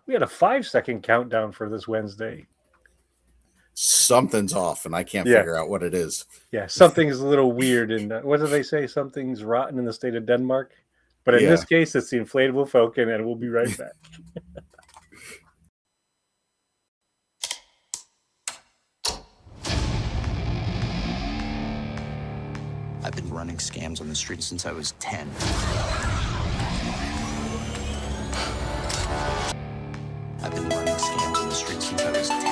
We had a 5-second countdown for this Wednesday. Something's off, and I can't Yeah. figure out what it is. Yeah, something's a little weird. And what do they say? Something's rotten in the state of Denmark. But in Yeah. this case, it's the Inflatable Falcon, and we'll be right back. I've been running scams on the street since I was 10. I've been running scams on the street since I was 10.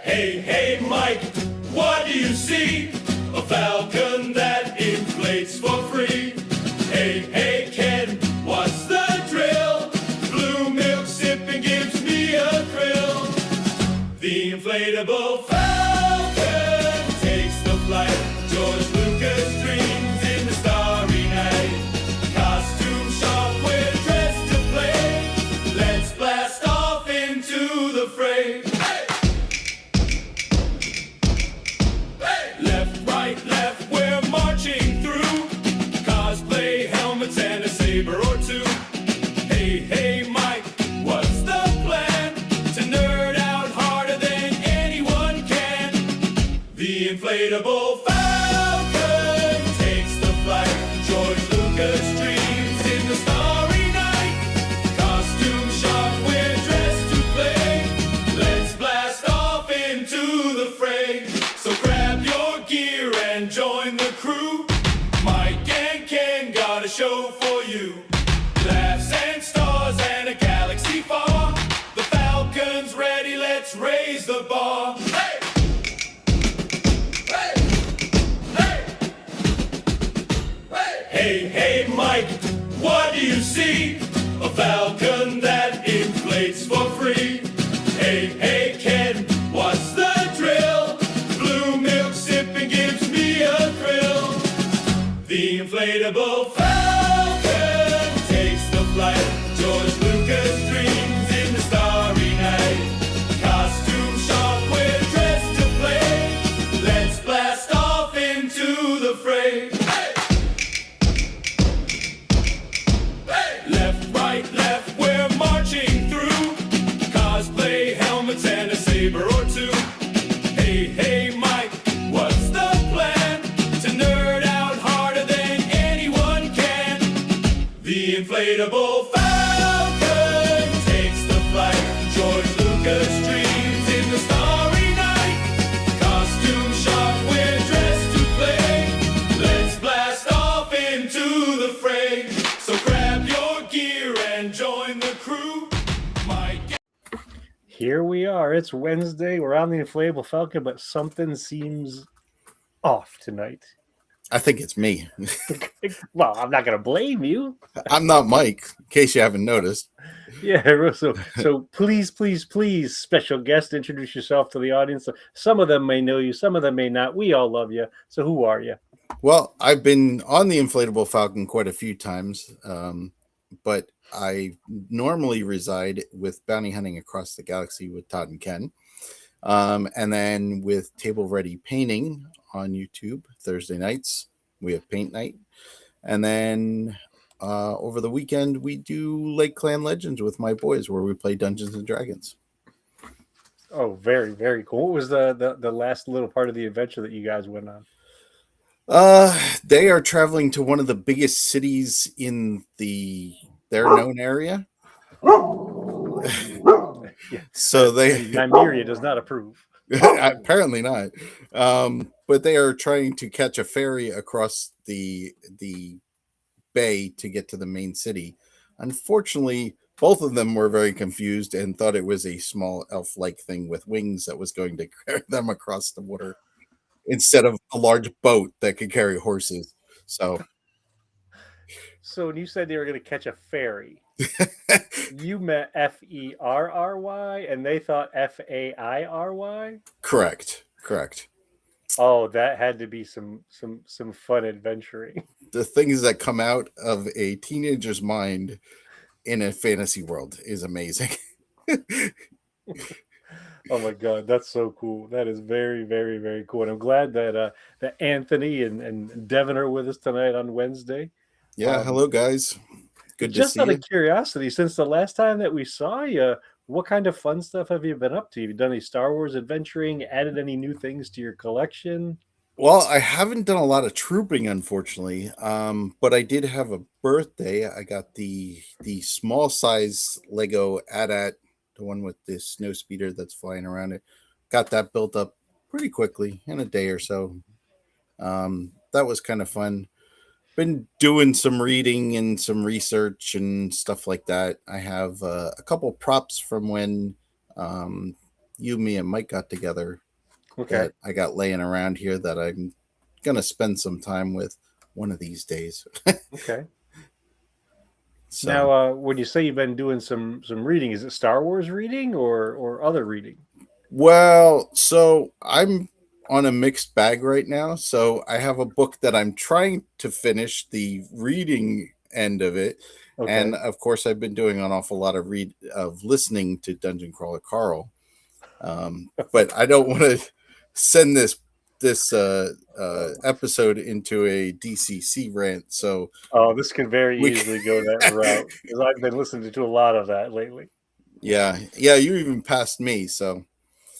Hey, hey, Mike, what do you see? A falcon that inflates for free. Hey, hey, Ken, what's the drill? Blue milk sipping gives me a thrill. The inflatable falcon takes the flight. George Lucas dreams in the starry night. Costume shop, we're dressed to play. Let's blast off into the fray. Left, right, left, we're marching through. Cosplay helmets and a saber or two. Hey, hey, Mike, what's the plan? To nerd out harder than anyone can. The inflatable falcon takes the flight. George Lucas dreams in the starry night. Costume shop, we're dressed to play. Let's blast off into the fray. So grab your gear and join the crew. Mike and Ken got a show for you. Laughs and stars and a galaxy far. The Falcon's ready, let's raise the bar. Hey! Hey! Hey! Hey, hey, Mike, what do you see? A falcon that inflates for free. Hey, hey, Ken, what's the drill? Blue milk sipping gives me a thrill. The inflatable falcon takes the flight. George Lucas dreams in the starry night. Costume shop, we're dressed to play. Let's blast off into the fray. Hey! Hey! Left, right, left, we're marching through. Cosplay helmets and a saber or two. Hey, hey, Mike, what's the plan? To nerd out harder than anyone can. The inflatable falcon takes the flight. George Lucas dreams in the starry night. Costume shop, we're dressed to play. Let's blast off into the fray. So grab your gear and join the crew. Mike. Here we are. It's Wednesday. We're on the Inflatable Falcon, but something seems off tonight. I think it's me. Well, I'm not going to blame you. I'm not Mike, in case you haven't noticed. Yeah, so please, please, please, special guest, introduce yourself to the audience. Some of them may know you, some of them may not. We all love you. So who are you? Well, I've been on the Inflatable Falcon quite a few times, but I normally reside with Bounty Hunting Across the Galaxy with Todd and Ken. And then with Table Ready Painting on YouTube, Thursday nights, we have paint night. And then over the weekend, we do Lake Clan Legends with my boys, where we play Dungeons and Dragons. Oh, very, very cool. What was the last little part of the adventure that you guys went on? They are traveling to one of the biggest cities in their known area. Yeah. So Nymeria does not approve. Apparently not. But they are trying to catch a ferry across the bay to get to the main city. Unfortunately, both of them were very confused and thought it was a small elf-like thing with wings that was going to carry them across the water instead of a large boat that could carry horses. So So when you said they were going to catch a ferry, you meant Ferry, and they thought Fairy. Correct. Oh, that had to be some fun adventuring. The things that come out of a teenager's mind in a fantasy world is amazing. Oh my God, that's so cool. That is very, very, very cool. And I'm glad that Anthony and Devin are with us tonight on Wednesday. Yeah, hello guys. Good to Just see out you. of curiosity, since the last time that we saw you, what kind of fun stuff have you been up to? Have you done any Star Wars adventuring? Added any new things to your collection? Well, I haven't done a lot of trooping, unfortunately. But I did have a birthday. I got the small size Lego AT-AT, the one with the snow speeder that's flying around it. Got that built up pretty quickly in a day or so. That was kind of fun. Been doing some reading and some research and stuff like that. I have a couple props from when you, me, and Mike got together Okay. that I got laying around here that I'm gonna spend some time with one of these days. Okay. So Now, when you say you've been doing some reading, is it Star Wars reading or other reading? well, so I'm on a mixed bag right now. So I have a book that I'm trying to finish the reading end of it. Okay. And of course I've been doing an awful lot of listening to Dungeon Crawler Carl. But I don't want to send this episode into a DCC rant. So Oh, this can very We- easily go that route because I've been listening to a lot of that lately. yeah, you even passed me. So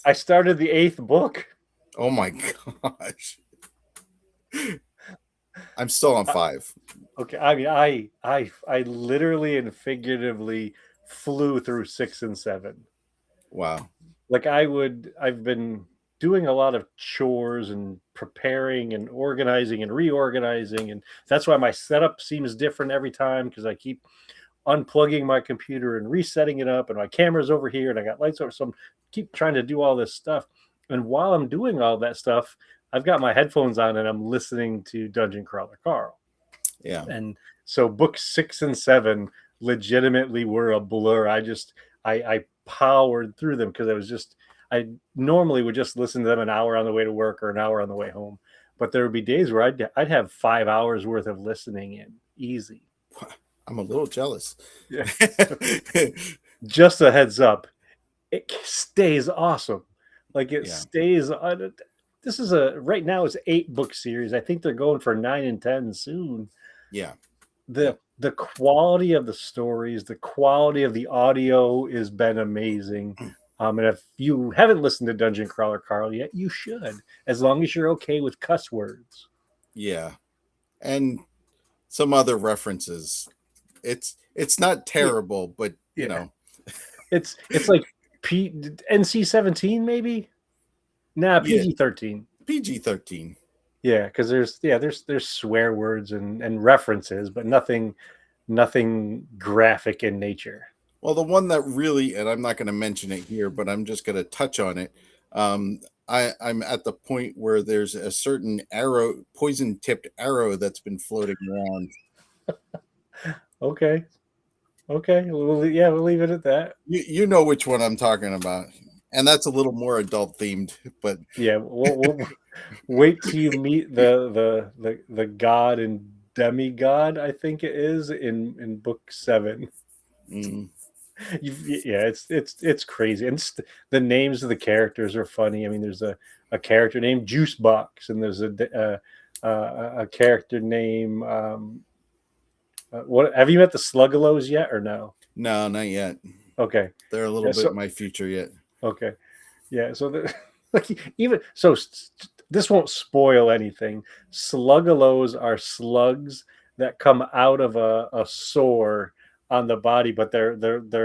I started the 8th book. oh my gosh, I'm still on 5. Okay, I mean, I literally and figuratively flew through 6 and 7. Wow. Like I've been doing a lot of chores and preparing and organizing and reorganizing, and that's why my setup seems different every time because I keep unplugging my computer and resetting it up, and my camera's over here, and I got lights over, so I'm keep trying to do all this stuff. And while I'm doing all that stuff, I've got my headphones on and I'm listening to Dungeon Crawler Carl. Yeah. And so books 6 and 7 legitimately were a blur. I powered through them because I normally would just listen to them an hour on the way to work or an hour on the way home. But there would be days where I'd have 5 hours worth of listening in easy. I'm a little jealous. Yeah. Just a heads up, it stays awesome. Like it Yeah. stays on. This is right now it's 8 book series. I think they're going for 9 and 10 soon. Yeah. The quality of the stories, the quality of the audio has been amazing. And if you haven't listened to Dungeon Crawler Carl yet, you should, as long as you're okay with cuss words. Yeah. And some other references. It's not terrible, but you know. It's like NC-17 maybe? Nah, PG-13. PG-13. Yeah, because there's swear words and references, but nothing graphic in nature. Well, the one that really, and I'm not going to mention it here, but I'm just going to touch on it. I'm at the point where there's a certain poison-tipped arrow that's been floating around. Okay. We'll leave it at that. You know which one I'm talking about, and that's a little more adult themed. But yeah, we'll wait till you meet the god and demigod. I think it is in book 7. It's crazy, and the names of the characters are funny. I mean, there's a character named Juice Box, and there's a character named what? Have you met the Sluggalos yet, or no? No, not yet. Okay, They're a little bit in my future yet. Okay, yeah. So this won't spoil anything. Sluggalos are slugs that come out of a sore on the body, but they're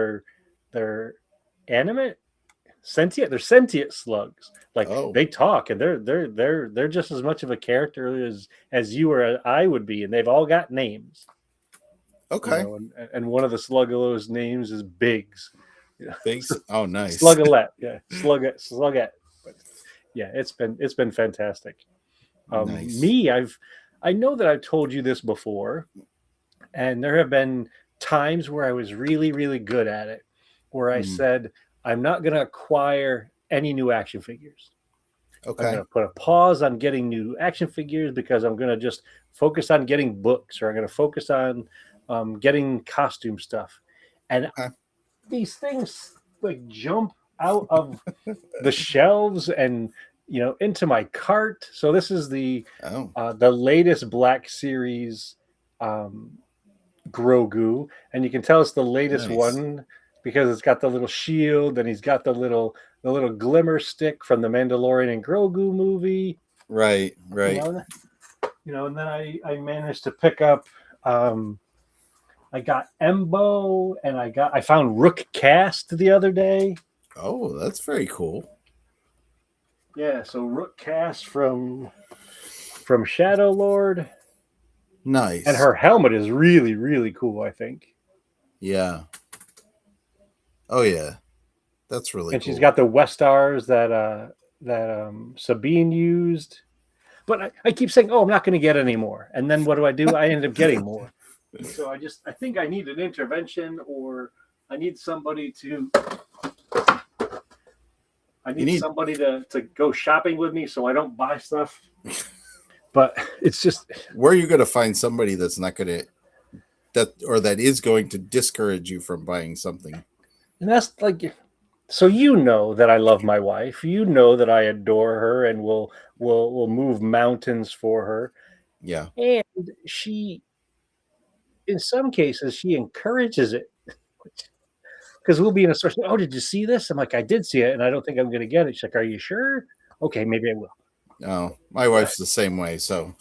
animate, sentient. They're sentient slugs. Like they talk, and they're just as much of a character as you or I would be, and they've all got names. Okay. You know, and one of the Sluggalos' names is Biggs. Biggs. Oh, nice. Sluggalette. Yeah, Slugette. But yeah, it's been fantastic. Nice. I know that I've told you this before, And there have been times where I was really, really good at it, where I said, I'm not going to acquire any new action figures. I'm going Okay. to put a pause on getting new action figures because I'm going to just focus on getting books, or I'm going to focus on getting costume stuff. And Okay. these things like jump out of the shelves and into my cart. So this is the Oh, latest Black Series Grogu, and you can tell it's the latest nice. one because it's got the little shield and he's got the little glimmer stick from the Mandalorian and Grogu movie. Right. You Right. know, and then I managed to pick up. I got Embo, and I found Rook Cast the other day. Oh, that's very cool. Yeah, so Rook Cast from Shadow Lord, Nice. and her helmet is really, really cool, I think. Yeah. Oh yeah. That's really And cool. she's got the Westars that Sabine used. But I keep saying, "Oh, I'm not going to get any more," and then what do? I end up getting more. So I think I need an intervention, or I need somebody to. I need somebody to go shopping with me so I don't buy stuff. But it's just, where are you going to find somebody that's not going to that is going to discourage you from buying something? and that's like, so that I love my wife. That I adore her and will move mountains for her. Yeah. And she, in some cases, she encourages it. Because we'll be in a store. Oh, did you see this? I'm like, I did see it, and I don't think I'm going to get it. She's like, are you sure? Okay, maybe I will. Oh, my wife's the same way. So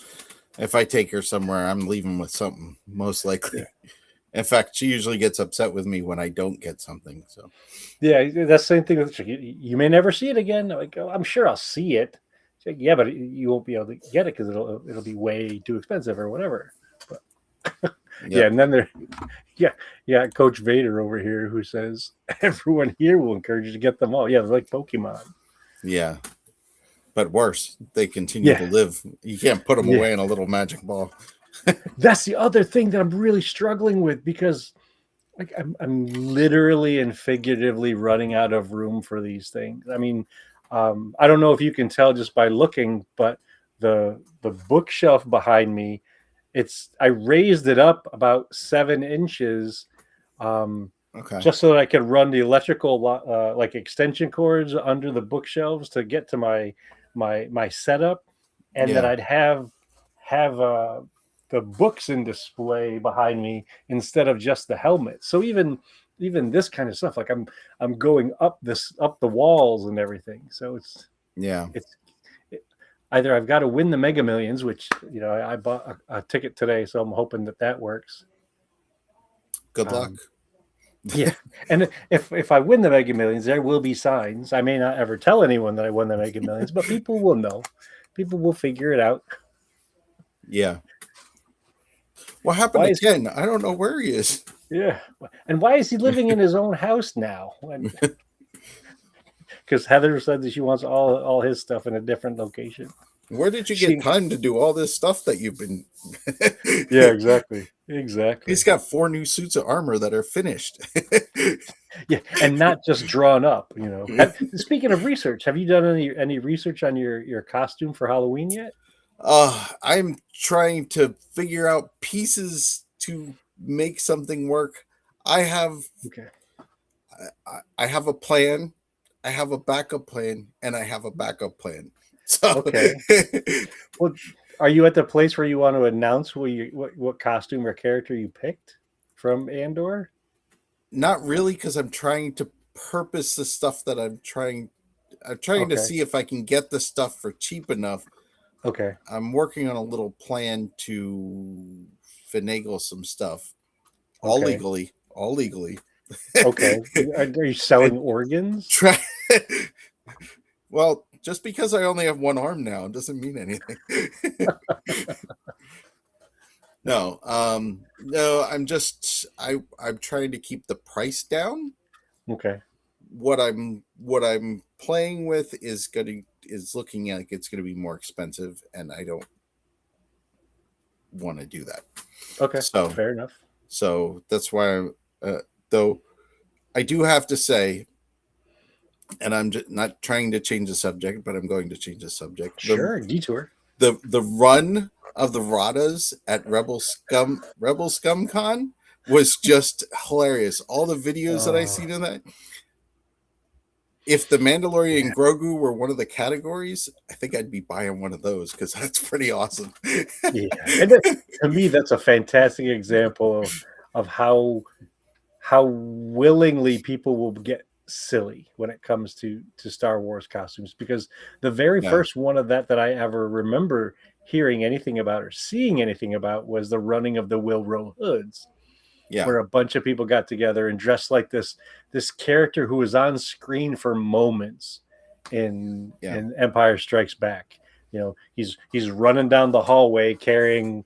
if I take her somewhere, I'm leaving with something, most likely. Yeah. In fact, she usually gets upset with me when I don't get something. So Yeah, that's the same thing with you may never see it again. I'm like, oh, I'm sure I'll see it. She's like, yeah, but you won't be able to get it because it'll be way too expensive or whatever. But yeah, and then Coach Vader over here who says everyone here will encourage you to get them all. Yeah, they're like Pokemon. Yeah. But worse, they continue to live. You can't put them away in a little magic ball. That's the other thing that I'm really struggling with, because like I'm literally and figuratively running out of room for these things. I mean, I don't know if you can tell just by looking, but the bookshelf behind me, I raised it up about 7 inches, Okay. just so that I could run the electrical like extension cords under the bookshelves to get to my setup, and that I'd have the books in display behind me instead of just the helmet. So even this kind of stuff, like I'm going up the walls and everything. So it's either I've got to win the Mega Millions, which I bought a ticket today, so I'm hoping that works. Good luck. Yeah, and if I win the Mega Millions, there will be signs. I may not ever tell anyone that I won the Mega Millions, but people will know. People will figure it out. Yeah. What happened to Ken? I don't know where he is. Yeah, and why is he living in his own house now? Because Heather said that she wants all his stuff in a different location. Where did you get time to do all this stuff that you've been? Yeah, exactly. He's got 4 new suits of armor that are finished. Yeah, and not just drawn up. Speaking of research, have you done any research on your costume for Halloween yet? I'm trying to figure out pieces to make something work. I have a plan. I have a backup plan, and I have a backup plan. So okay. Well, are you at the place where you want to announce what costume or character you picked from Andor? Not really, because I'm trying to purpose the stuff that I'm trying to see if I can get the stuff for cheap enough. Okay. I'm working on a little plan to finagle some stuff. All legally. Okay. Are you selling organs? Well, just because I only have one arm now doesn't mean anything. No, I'm trying to keep the price down. Okay. What I'm playing with is looking like it's going to be more expensive, and I don't want to do that. Okay. So fair enough. So that's why I'm, though I do have to say, and I'm just not trying to change the subject, but I'm going to change the subject. Sure, detour. The run of the Radas at Rebel Scum Con was just hilarious. All the videos that I seen of that. If the Mandalorian and Grogu were one of the categories, I think I'd be buying one of those because that's pretty awesome. Yeah, and to me, that's a fantastic example of how willingly people will get silly when it comes to Star Wars costumes. Because the very Yeah. first one of that I ever remember hearing anything about or seeing anything about was the running of the Wilro hoods, Yeah. where a bunch of people got together and dressed like this character who was on screen for moments in Empire Strikes Back. You know, he's running down the hallway carrying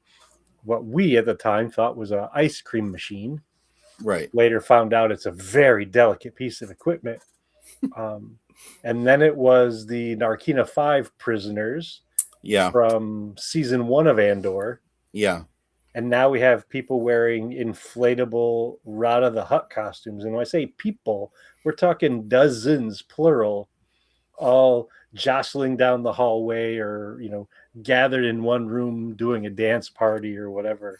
what we at the time thought was an ice cream machine. Right. Later found out it's a very delicate piece of equipment. And then it was the Narkina 5 prisoners from season 1 of Andor. Yeah. And now we have people wearing inflatable Rada the Hutt costumes. And when I say people, we're talking dozens, plural, all jostling down the hallway or, you know, gathered in one room doing a dance party or whatever.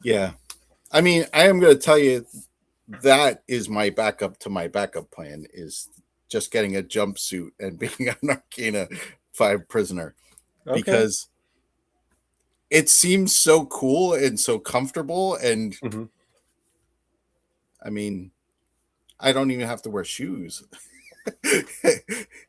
Yeah. I mean, I am going to tell you that is my backup to my backup plan is just getting a jumpsuit and being an Arcana 5 prisoner. Okay. Because it seems so cool and so comfortable. And I mean, I don't even have to wear shoes.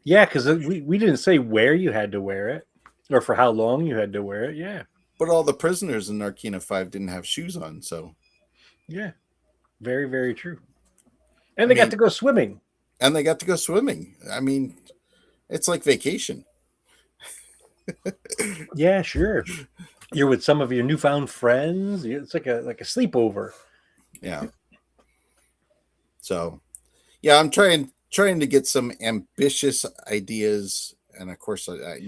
Yeah, because we didn't say where you had to wear it or for how long you had to wear it. Yeah. But all the prisoners in Narkina 5 didn't have shoes on. So, yeah, very, very true. And they got to go swimming. And they got to go swimming. I mean, it's like vacation. Yeah, sure. You're with some of your newfound friends. It's like a sleepover. Yeah. So, yeah, I'm trying to get some ambitious ideas, and of course, I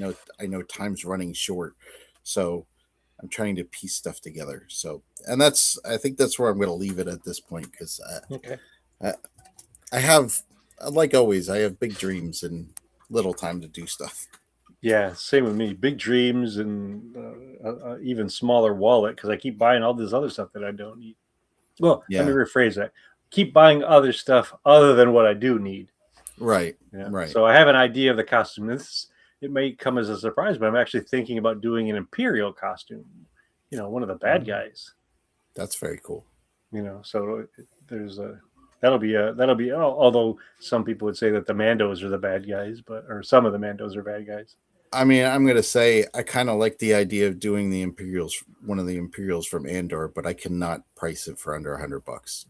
know time's running short, so I'm trying to piece stuff together. So, and I think that's where I'm going to leave it at this point because I have, like always, I have big dreams and little time to do stuff. Yeah, same with me. Big dreams and even smaller wallet because I keep buying all this other stuff that I don't need. Well, let me rephrase that. Keep buying other stuff other than what I do need. Right. Yeah. Right. So I have an idea of the costume. It may come as a surprise, but I'm actually thinking about doing an Imperial costume. You know, one of the bad guys. That's very cool. You know, so there's that'll be although some people would say that the Mandos are the bad guys, or some of the Mandos are bad guys. I mean, I'm going to say I kind of like the idea of doing the Imperials, one of the Imperials from Andor, but I cannot price it for under $100.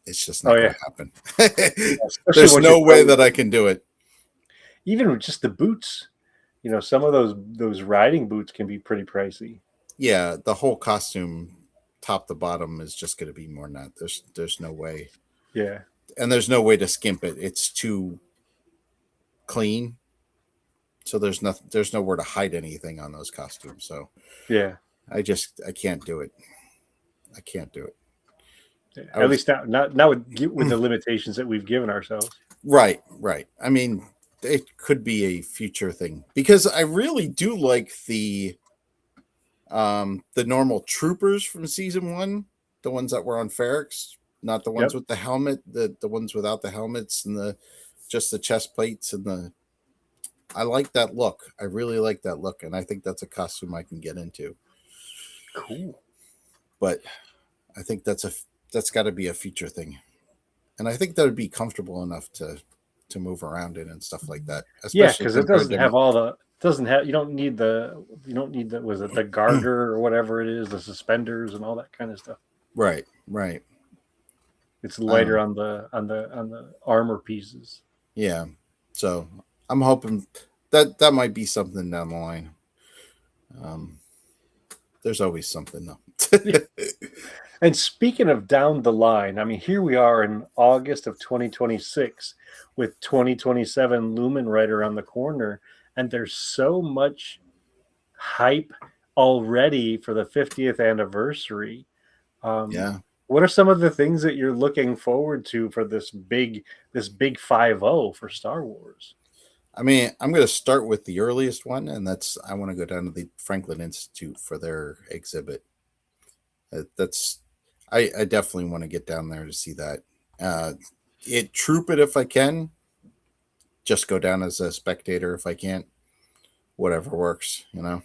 It's just not going to happen. There's no way that I can do it. Even with just the boots, you know, some of those riding boots can be pretty pricey. Yeah, the whole costume, top to bottom, is just going to be more than that. There's no way. Yeah, and there's no way to skimp it. It's too clean. So there's nowhere to hide anything on those costumes. So yeah, I can't do it. I can't do it. Yeah, at least now with the limitations that we've given ourselves. Right. I mean, it could be a future thing because I really do like the normal troopers from season 1, the ones that were on Ferrex, not the ones with the helmet, the ones without the helmets and just the chest plates and I like that look. I really like that look, and I think that's a costume I can get into. Cool. But I think that's got to be a future thing, and I think that would be comfortable enough to move around in and stuff like that. Yeah, because it doesn't have you don't need the was it the garter or whatever it is, the suspenders and all that kind of stuff. Right. It's lighter on the armor pieces. Yeah, so I'm hoping that might be something down the line. There's always something though. And speaking of down the line, I mean, here we are in August of 2026 with 2027 looming right around the corner, and there's so much hype already for the 50th anniversary. Yeah. What are some of the things that you're looking forward to for this big 5-0 for Star Wars? I mean, I'm going to start with the earliest one, and that's I want to go down to the Franklin Institute for their exhibit. That's I definitely want to get down there to see that. Troop it if I can. Just go down as a spectator if I can't. Whatever works, you know.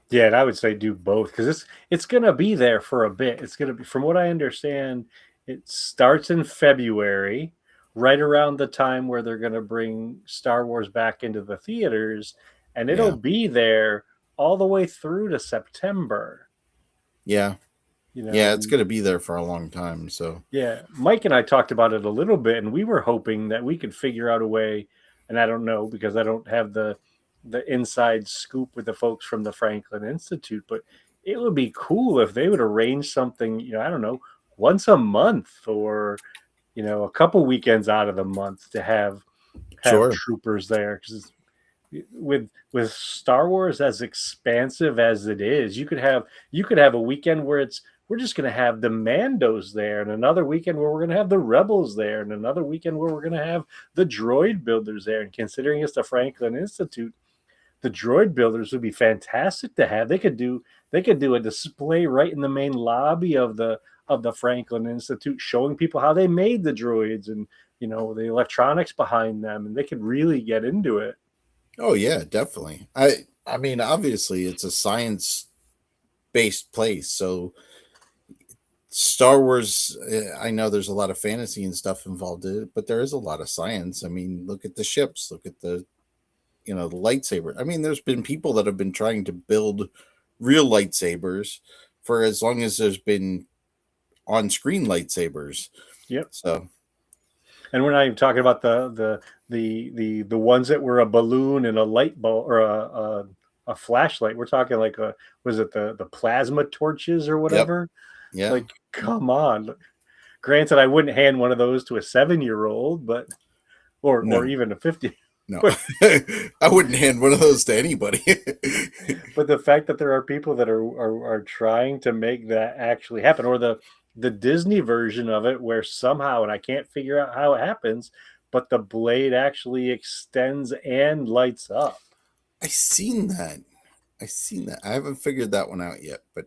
Yeah, and I would say do both because it's gonna be there for a bit. It's gonna be, from what I understand, it starts in February, right around the time where they're gonna bring Star Wars back into the theaters, and it'll Yeah, be there all the way through to September. yeah, You know, yeah. It's and going to be there for a long time. So yeah, Mike and I talked about it a little bit, and we were hoping that we could figure out a way. And I don't know because I don't have the inside scoop with the folks from the Franklin Institute, but it would be cool if they would arrange something. I don't know, once a month or a couple weekends out of the month to have sure. troopers there because with Star Wars as expansive as it is, you could have a weekend where we're just going to have the Mandos there, and another weekend where we're going to have the Rebels there, and another weekend where we're going to have the droid builders there. And considering it's the Franklin Institute, the droid builders would be fantastic to have. They could do a display right in the main lobby of the Franklin Institute, showing people how they made the droids and the electronics behind them, and they could really get into it. Oh yeah, definitely. I mean, obviously, it's a science based place, so Star Wars. I know there's a lot of fantasy and stuff involved in it, but there is a lot of science. I mean, look at the ships. Look at the lightsaber. I mean, there's been people that have been trying to build real lightsabers for as long as there's been on-screen lightsabers. Yep. So And we're not even talking about the ones that were a balloon and a light bulb or a flashlight. We're talking like was it the plasma torches or yep, whatever? yeah, Like, come on. Granted, I wouldn't hand one of those to a 7-year-old, but or no, even a 50. no, I wouldn't hand one of those to anybody. But the fact that there are people that are trying to make that actually happen, or the Disney version of it, where somehow, and I can't figure out how it happens, but the blade actually extends and lights up. I seen that. I seen that. I haven't figured that one out yet, but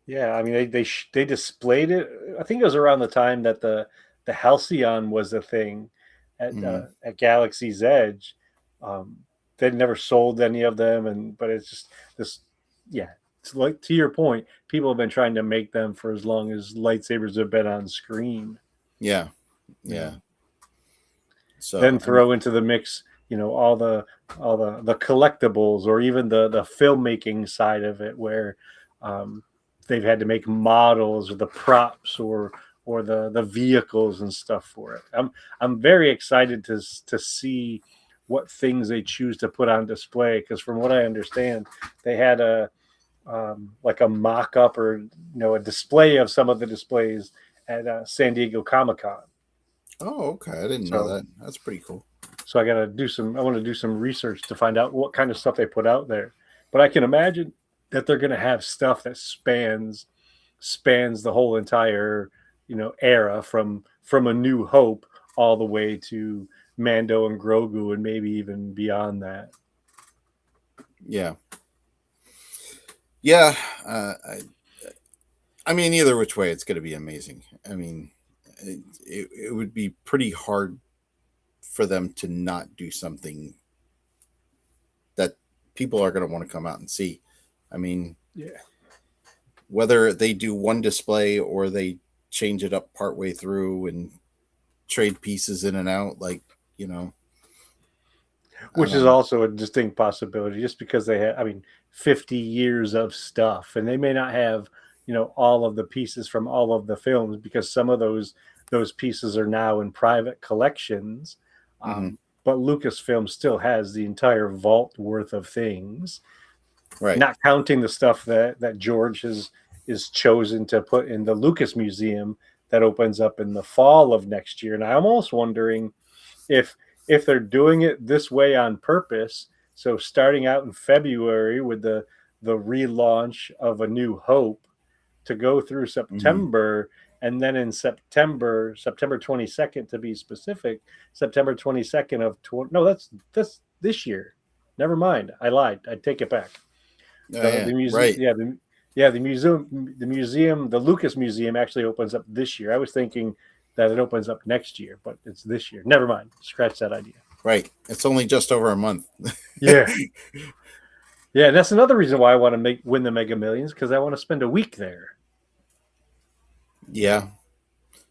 Yeah, I mean they displayed it. I think it was around the time that the Halcyon was a thing mhm. at Galaxy's Edge. Um, they'd never sold any of them, but it's just this. Yeah, it's like, to your point, people have been trying to make them for as long as lightsabers have been on screen. Yeah, You yeah. know, So then I mean, throw into the mix, all the collectibles, or even the filmmaking side of it, where um, they've had to make models or the props or the vehicles and stuff for it. I'm very excited to see what things they choose to put on display, because from what I understand, they had a like a mock-up or a display of some of the displays at San Diego Comic-Con. oh, okay. I didn't know So that. That's pretty cool. So I want to do some research to find out what kind of stuff they put out there. But I can imagine that they're going to have stuff that spans the whole entire, era from A New Hope all the way to Mando and Grogu, and maybe even beyond that. Yeah, yeah. I mean, either which way, it's going to be amazing. I mean, it would be pretty hard for them to not do something that people are going to want to come out and see. I mean, Yeah. whether they do one display or they change it up partway through and trade pieces in and out, like, you know, I Which is don't know. also a distinct possibility, just because they have, I mean, 50 years of stuff, and they may not have, all of the pieces from all of the films, because some of those pieces are now in private collections. Hmm. But Lucasfilm still has the entire vault worth of things, Right. not counting the stuff that George is chosen to put in the Lucas Museum that opens up in the fall of next year. And I'm almost wondering if they're doing it this way on purpose. So starting out in February with the relaunch of A New Hope, to go through September, and then in September 22nd to be specific, September 22nd of no, that's this year. Never mind, I lied. I take it back. The museum, right. the Lucas Museum actually opens up this year. I was thinking that it opens up next year, but it's this year. Never mind. Scratch that idea. Right. It's only just over a month. Yeah. Yeah, and that's another reason why I want to win the Mega Millions, because I want to spend a week there. Yeah.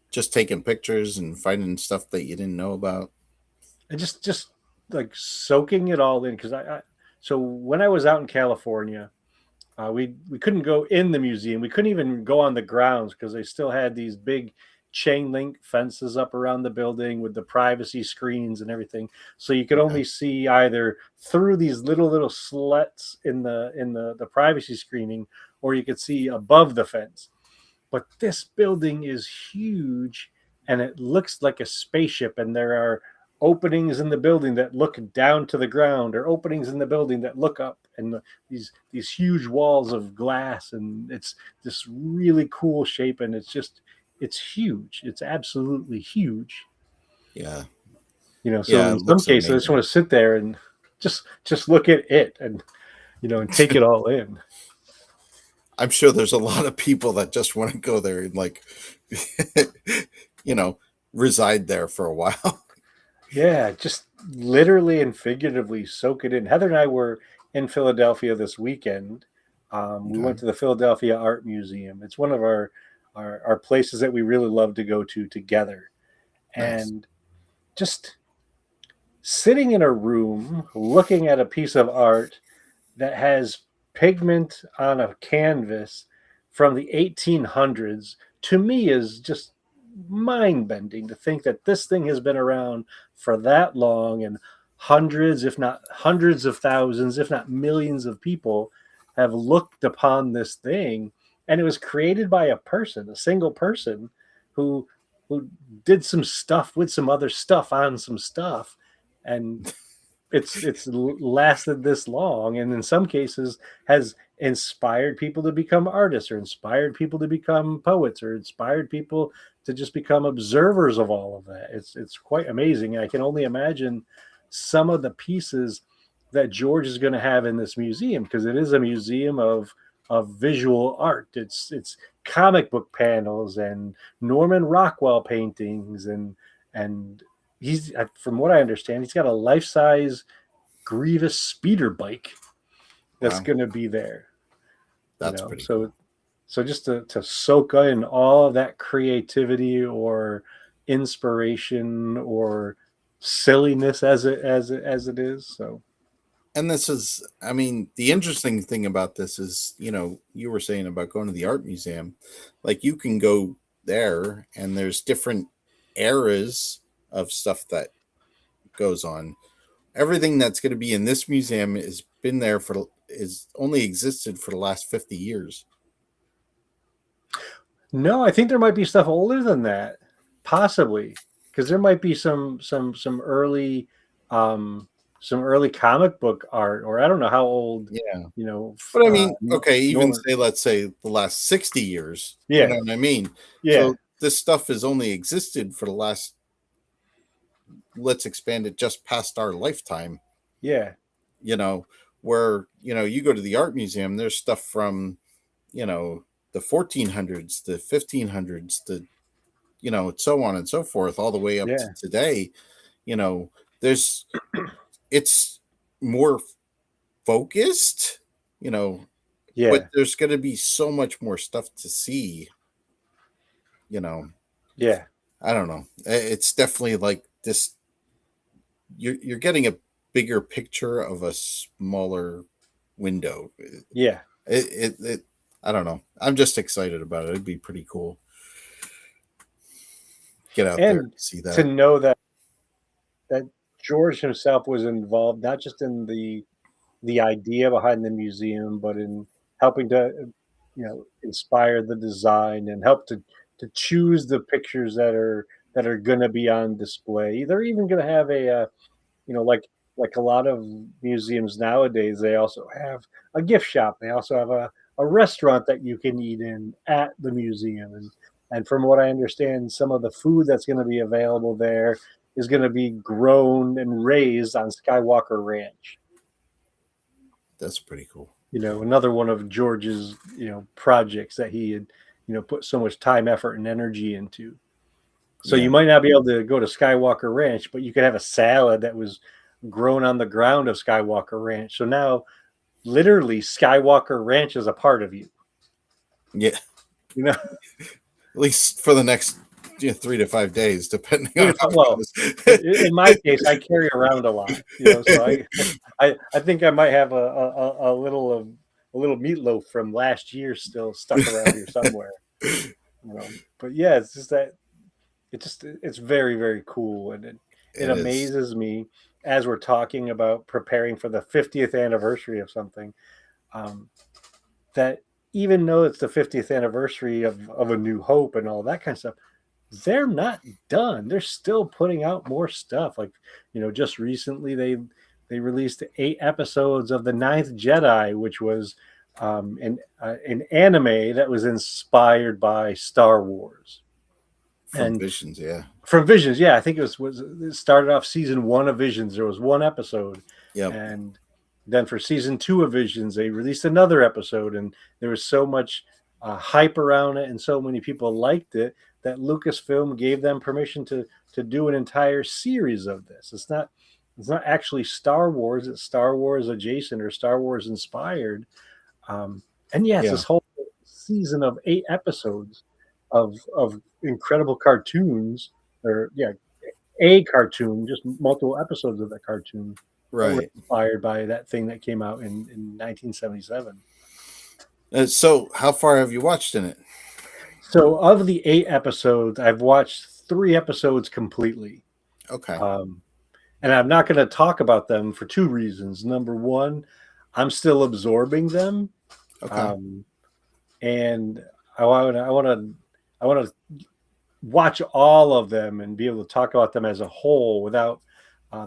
Just taking pictures and finding stuff that you didn't know about. And just like soaking it all in, because so when I was out in California, we couldn't go in the museum. We couldn't even go on the grounds because they still had these big chain link fences up around the building with the privacy screens and everything. So you could only see either through these little slits in the privacy screening, or you could see above the fence. But this building is huge, and it looks like a spaceship, and there are openings in the building that look down to the ground, or openings in the building that look up, and these huge walls of glass, and it's this really cool shape, and it's huge. It's absolutely huge. Yeah. So in some cases, I just want to sit there and just look at it and and take it all in. I'm sure there's a lot of people that just want to go there and reside there for a while. Yeah, just literally and figuratively soak it in. Heather and I were in Philadelphia this weekend. We went to the Philadelphia Art Museum. It's one of our places that we really love to go to together. Nice. And just sitting in a room looking at a piece of art that has pigment on a canvas from the 1800s, to me, is just mind-bending to think that this thing has been around for that long, and hundreds, if not hundreds of thousands, if not millions of people have looked upon this thing. And it was created by a single person who did some stuff with some other stuff on some stuff, and it's lasted this long, and in some cases has inspired people to become artists, or inspired people to become poets, or inspired people to just become observers of all of that. It's quite amazing. And I can only imagine some of the pieces that George is going to have in this museum, because it is a museum of visual art. It's comic book panels and Norman Rockwell paintings, and he's, from what I understand, he's got a life-size Grievous speeder bike that's going to be there. That's pretty cool. So just to soak in all of that creativity or inspiration or silliness as it is. So. And this is, I mean, the interesting thing about this is, you were saying about going to the art museum, like you can go there and there's different eras of stuff that goes on. Everything that's going to be in this museum is only existed for the last 50 years. No, I think there might be stuff older than that, possibly, because there might be some early comic book art, or I don't know how old. Yeah, But I mean, let's say the last 60 years. Yeah, you know what I mean. Yeah. So this stuff has only existed for the last. Let's expand it just past our lifetime. Yeah. Where you go to the art museum, there's stuff from, the 1400s, the 1500s, the, so on and so forth, all the way up to today. It's more focused, but there's going to be so much more stuff to see, Yeah. I don't know. It's definitely like this. You're getting a bigger picture of a smaller window. Yeah. I don't know. I'm just excited about it. It'd be pretty cool. Get out there and see that. To know that George himself was involved, not just in the idea behind the museum, but in helping to, inspire the design and help to choose the pictures that are going to be on display. They're even going to have like a lot of museums nowadays, they also have a gift shop. They also have a a restaurant that you can eat in at the museum. And from what I understand, some of the food that's going to be available there is going to be grown and raised on Skywalker Ranch. That's pretty cool. Another one of George's, projects that he had, put so much time, effort, and energy into. So Yeah. you might not be able to go to Skywalker Ranch, but you could have a salad that was grown on the ground of Skywalker Ranch. So now, literally, Skywalker Ranch is a part of you. Yeah. At least for the next 3 to 5 days, depending on how well, in my case, I carry around a lot. So I think I might have a little meatloaf from last year still stuck around here somewhere. But yeah, it's just that it's very, very cool, and it amazes me as we're talking about preparing for the 50th anniversary of something, that even though it's the 50th anniversary of A New Hope and all that kind of stuff, they're not done. They're still putting out more stuff. Like, just recently they released 8 episodes of The Ninth Jedi, which was an anime that was inspired by Star Wars. From Visions, yeah. From Visions, yeah. I think it started off season 1 of Visions. There was 1 episode. Yeah. And then for season 2 of Visions, they released another episode, and there was so much hype around it, and so many people liked it that Lucasfilm gave them permission to do an entire series of this. It's not actually Star Wars. It's Star Wars adjacent or Star Wars inspired. It's this whole season of 8 episodes of incredible cartoons, or a cartoon, just multiple episodes of that cartoon, right, inspired by that thing that came out in 1977. So how far have you watched in it? So of the 8 episodes, I've watched 3 episodes completely. Okay. And I'm not going to talk about them for 2 reasons. Number one, I'm still absorbing them. Okay. And I want to watch all of them and be able to talk about them as a whole without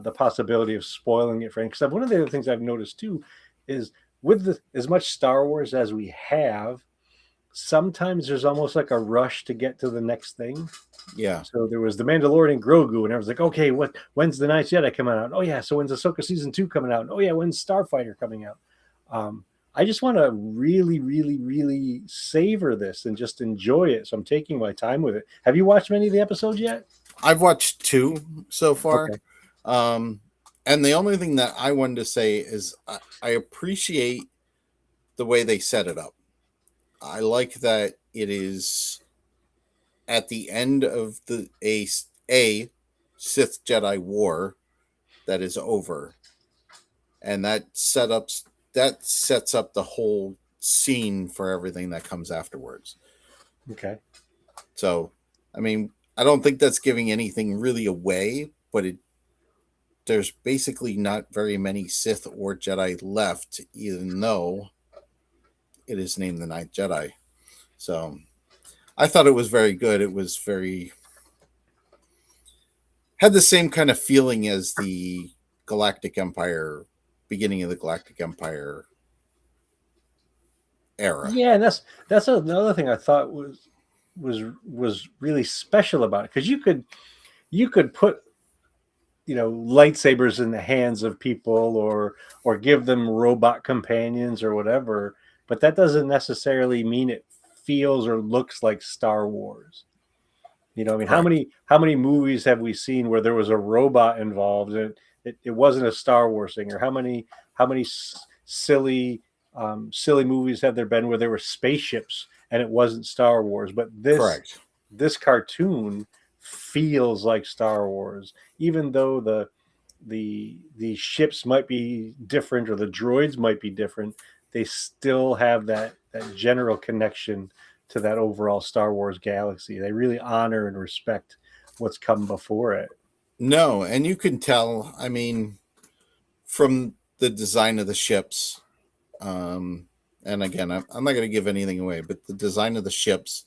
the possibility of spoiling it for anyone. Because one of the other things I've noticed too is with as much Star Wars as we have, sometimes there's almost like a rush to get to the next thing. Yeah. So there was The Mandalorian Grogu, and I was like, okay, when's The Ninth Jedi coming out? Oh yeah, so when's Ahsoka season 2 coming out? Oh yeah, when's Starfighter coming out? I just want to really, really, really savor this and just enjoy it. So I'm taking my time with it. Have you watched many of the episodes yet? I've watched 2 so far. Okay. And the only thing that I wanted to say is I appreciate the way they set it up. I like that it is at the end of a Sith Jedi war that is over, and that sets up the whole scene for everything that comes afterwards. Okay. So, I mean, I don't think that's giving anything really away, but there's basically not very many Sith or Jedi left, even though it is named The Ninth Jedi. So I thought it was very good. It was had the same kind of feeling as the Galactic Empire, beginning of the Galactic Empire era. Yeah, and that's another thing I thought was really special about it, because you could put lightsabers in the hands of people or give them robot companions or whatever, but that doesn't necessarily mean it feels or looks like Star Wars. I mean, how many movies have we seen where there was a robot involved and it wasn't a Star Wars thing? Or how many silly movies have there been where there were spaceships and it wasn't Star Wars? But this cartoon feels like Star Wars, even though the ships might be different or the droids might be different. They still have that general connection to that overall Star Wars galaxy. They really honor and respect what's come before it. No, and you can tell, I mean, from the design of the ships, and again, I'm not going to give anything away, but the design of the ships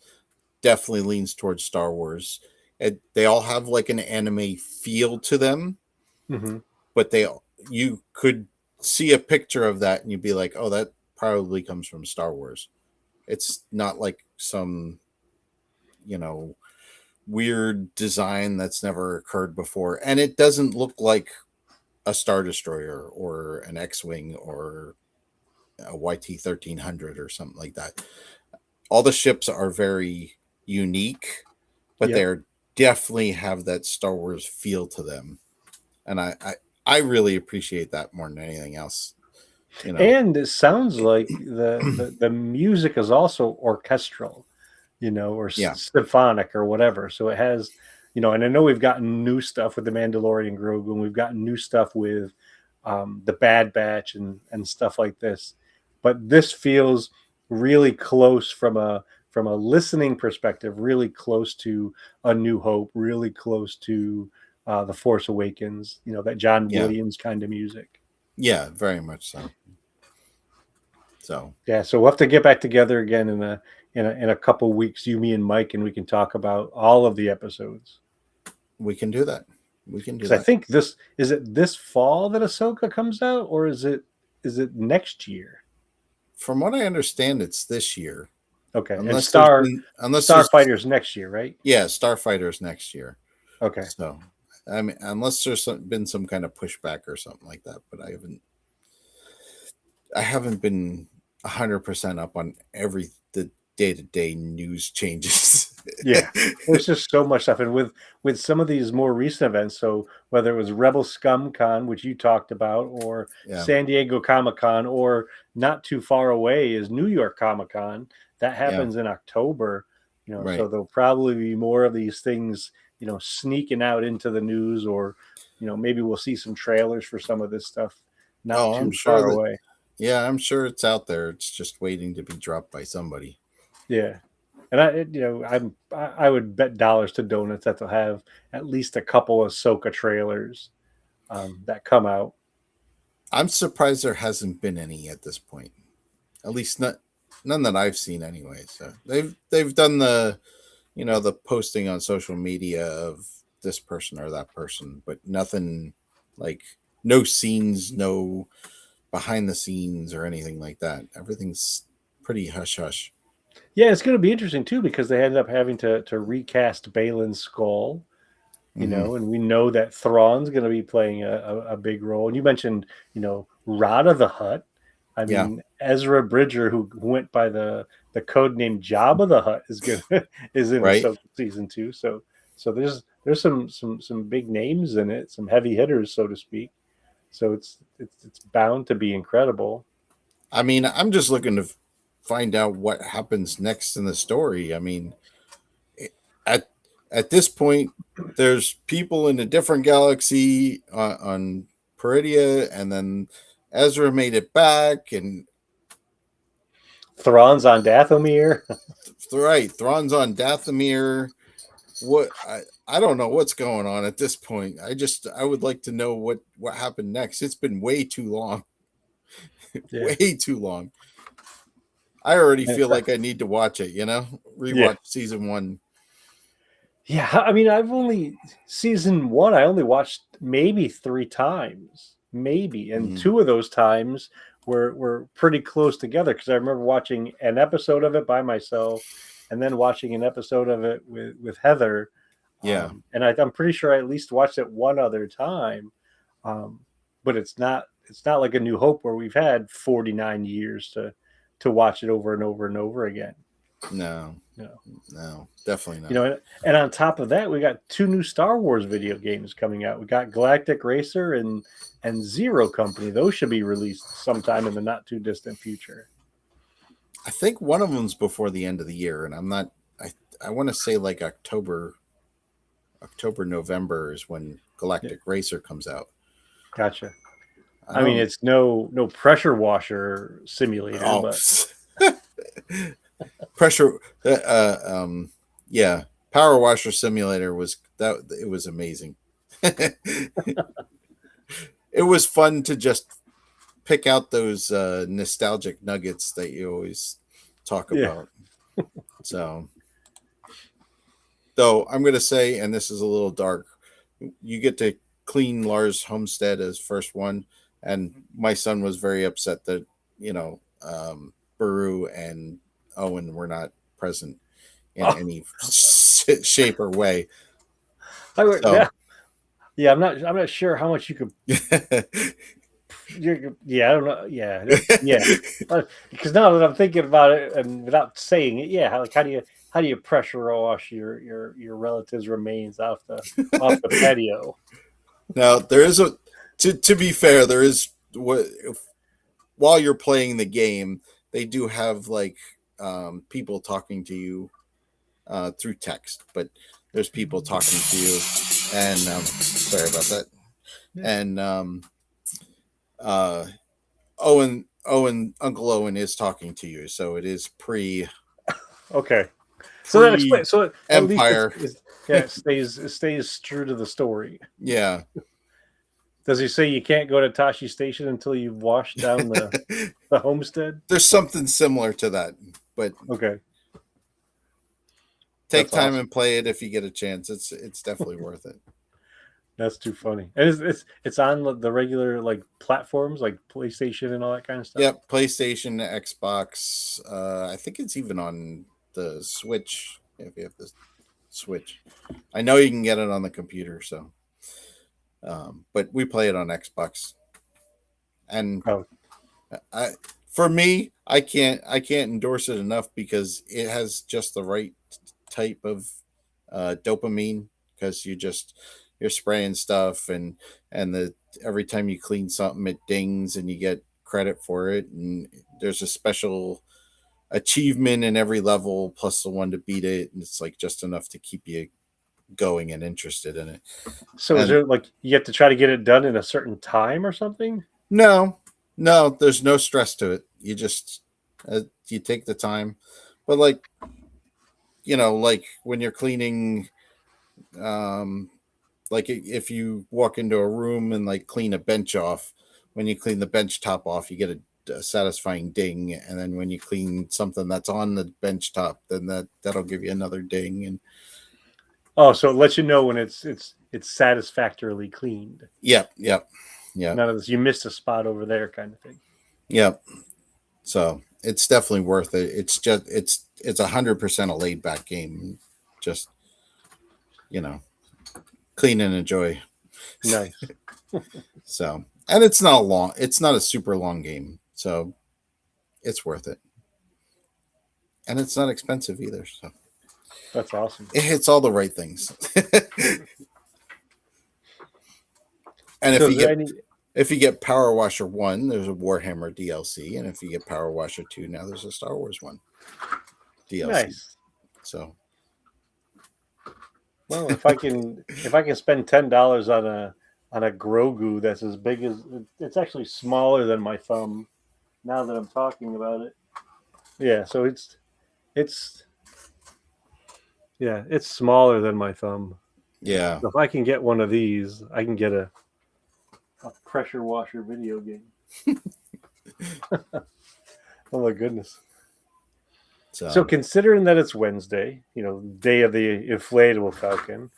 definitely leans towards Star Wars. They all have like an anime feel to them, but you could see a picture of that and you'd be like, oh, that probably comes from Star Wars. It's not like some, weird design that's never occurred before. And it doesn't look like a Star Destroyer or an X-Wing or a YT-1300 or something like that. All the ships are very unique, but Yep. they're definitely have that Star Wars feel to them. And I really appreciate that more than anything else. And it sounds like the music is also orchestral, or Yeah. symphonic or whatever. So it has, and I know we've gotten new stuff with the Mandalorian Grogu, and we've gotten new stuff with the Bad Batch and stuff like this. But this feels really close from a listening perspective, really close to A New Hope, really close to The Force Awakens. That John Yeah. Williams kind of music. Yeah, very much so. So Yeah, so we'll have to get back together again in a couple weeks, you, me, and Mike, and we can talk about all of the episodes. we can do that. We can do Because I that. think is it this fall that Ahsoka comes out, or is it next year? From what I understand, it's this year. Okay, and Unless there's Starfighter's next year, right? yeah, Starfighter's next year. Okay, So I mean, unless there's been some kind of pushback or something like that, but I haven't been 100% up on the day-to-day news changes. yeah, there's just so much stuff, and with some of these more recent events. So whether it was Rebel Scum Con, which you talked about, or Yeah. San Diego Comic Con, or not too far away is New York Comic Con. That happens in October. Right. So there'll probably be more of these things, sneaking out into the news, or maybe we'll see some trailers for some of this stuff not too I'm sure far that, away. yeah, I'm sure it's out there. It's just waiting to be dropped by somebody. Yeah. And I would bet dollars to donuts that they'll have at least a couple of Ahsoka trailers that come out. I'm surprised there hasn't been any at this point. At least none that I've seen anyway. So they've done the the posting on social media of this person or that person, but nothing like no scenes, no behind the scenes or anything like that. Everything's pretty hush hush. Yeah, it's going to be interesting too because they ended up having to recast Balin's skull, and we know that Thrawn's going to be playing a big role. And you mentioned, Rada the Hutt. I mean, Ezra Bridger, who went by the code name Jabba the Hutt, is in Right. Ahsoka season 2. So there's some big names in it, some heavy hitters, so to speak. So it's bound to be incredible. I mean, I'm just looking to find out what happens next in the story. I mean, at this point, there's people in a different galaxy on Peridia, and then Ezra made it back, and Thrawn's on Dathomir. right, Thrawn's on Dathomir. What I don't know what's going on at this point. I would like to know what happened next. It's been way too long. Way too long. I already feel like I need to watch it, rewatch season 1. Yeah, I mean, season 1, I only watched maybe 3 times, maybe, and 2 of those times were pretty close together because I remember watching an episode of it by myself, and then watching an episode of it with Heather. Yeah, and I'm pretty sure I at least watched it one other time, but it's not like A New Hope where we've had 49 years to watch it over and over and over again. No, definitely not. And on top of that, we got 2 new Star Wars video games coming out. We got Galactic Racer and Zero Company. Those should be released sometime in the not too distant future. I think one of them's before the end of the year, and I want to say like October, November is when Galactic Racer comes out. Gotcha. I mean, it's no pressure washer simulator, but pressure. Power washer simulator was that. It was amazing. It was fun to just pick out those nostalgic nuggets that you always talk about. So, though I'm going to say, and this is a little dark, you get to clean Lars Homestead as first one, and my son was very upset that Baru and Owen were not present in Oh. any shape or way. Yeah, yeah. I'm not sure how much you could. Yeah, I don't know. Yeah. Because now that I'm thinking about it, and without saying it, yeah, how do you pressure wash your relatives' remains off the patio? Now there is to be fair, there is what while you're playing the game, they do have like people talking to you through text, but there's people talking to you, and sorry about that. And uh, Uncle Owen is talking to you, so it is Okay, so that pre explains. So at least Empire. it stays true to the story. Yeah. Does he say you can't go to Tashi Station until you've washed down the homestead? There's something similar to that, but Okay, take that's time awesome. and play it if you get a chance. It's definitely worth it. That's too funny. And it's on the regular like platforms like PlayStation and all that kind of stuff. Yep, PlayStation, Xbox. I think it's even on the Switch if you have the Switch. I know you can get it on the computer, so. But we play it on Xbox, and Oh, for me, I can't endorse it enough because it has just the right type of dopamine because you're spraying stuff and every time you clean something it dings and you get credit for it, and there's a special achievement in every level plus the one to beat it, and it's like just enough to keep you going and interested in it. so is And there like you have to try to get it done in a certain time or something? no, there's no stress to it. You just you take the time, but like like when you're cleaning, um, like if you walk into a room and like clean a bench off, when you clean the bench top off, you get a satisfying ding, and then when you clean something that's on the bench top, then that'll give you another ding. And Oh, so it lets you know when it's satisfactorily cleaned. yep. None of this you missed a spot over there kind of thing. Yep. So it's definitely worth it. It's just it's 100% a laid back game. Just clean and enjoy. Nice. So and it's not long. It's not a super long game. So it's worth it. And it's not expensive either. So That's awesome. it hits all the right things. And So is there any if you get Power Washer 1, there's a Warhammer DLC, and if you get Power Washer 2, now there's a Star Wars one DLC. nice. So Well, if I can spend $10 on a Grogu that's as big as it's actually smaller than my thumb. Now that I'm talking about it, yeah. So it's it's smaller than my thumb. yeah. So if I can get one of these, I can get a pressure washer video game. Oh my goodness. So considering that it's Wednesday, day of the Inflatable Falcon,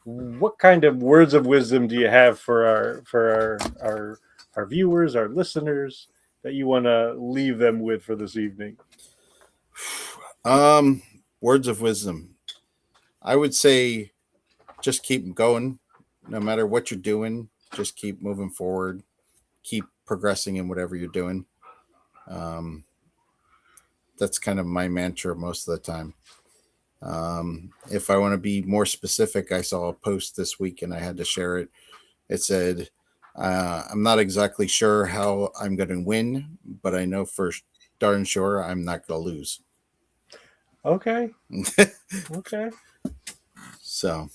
what kind of words of wisdom do you have for our viewers, our listeners, that you want to leave them with for this evening? Words of wisdom. I would say just keep going no matter what you're doing. Just keep moving forward. Keep progressing in whatever you're doing. That's kind of my mantra most of the time. If I want to be more specific, I saw a post this week and I had to share it. It said, I'm not exactly sure how I'm going to win, but I know for darn sure I'm not going to lose. Okay. Okay. So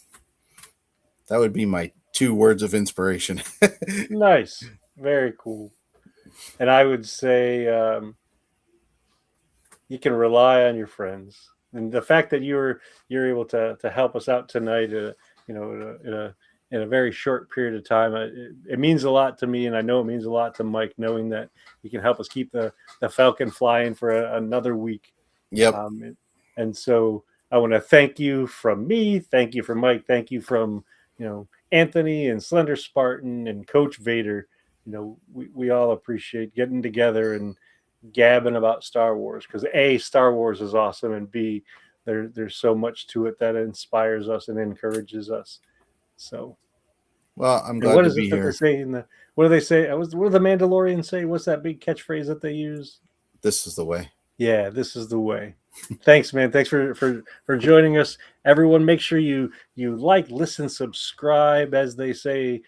that would be my 2 words of inspiration. Nice. Very cool. And I would say you can rely on your friends. And the fact that you're able to help us out tonight, in a very short period of time, it means a lot to me, and I know it means a lot to Mike, knowing that you can help us keep the Falcon flying for another week. Yep. And so I want to thank you from me, thank you from Mike, thank you from Anthony and Slender Spartan and Coach Vader. We all appreciate getting together and gabbing about Star Wars because A, Star Wars is awesome, and B, there's so much to it that inspires us and encourages us. So, Well, I'm and glad what to is be it that they here. say in the? What do they say? What do the Mandalorians say? What's that big catchphrase that they use? This is the way. Yeah, this is the way. Thanks, man. Thanks for joining us, everyone. Make sure you like, listen, subscribe, as they say.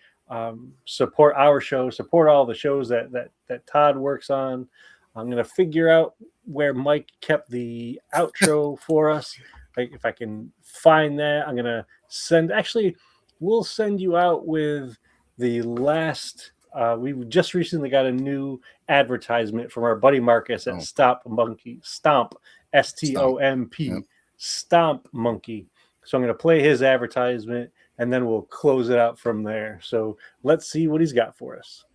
Support our show. Support all the shows that Todd works on. I'm gonna figure out where Mike kept the outro for us. Like, if I can find that, I'm gonna send. Actually, we'll send you out with the last. We just recently got a new advertisement from our buddy Marcus at Oh. Stomp Monkey. Stomp, STOMP, Yep. Stomp Monkey. So I'm going to play his advertisement and then we'll close it out from there. So let's see what he's got for us.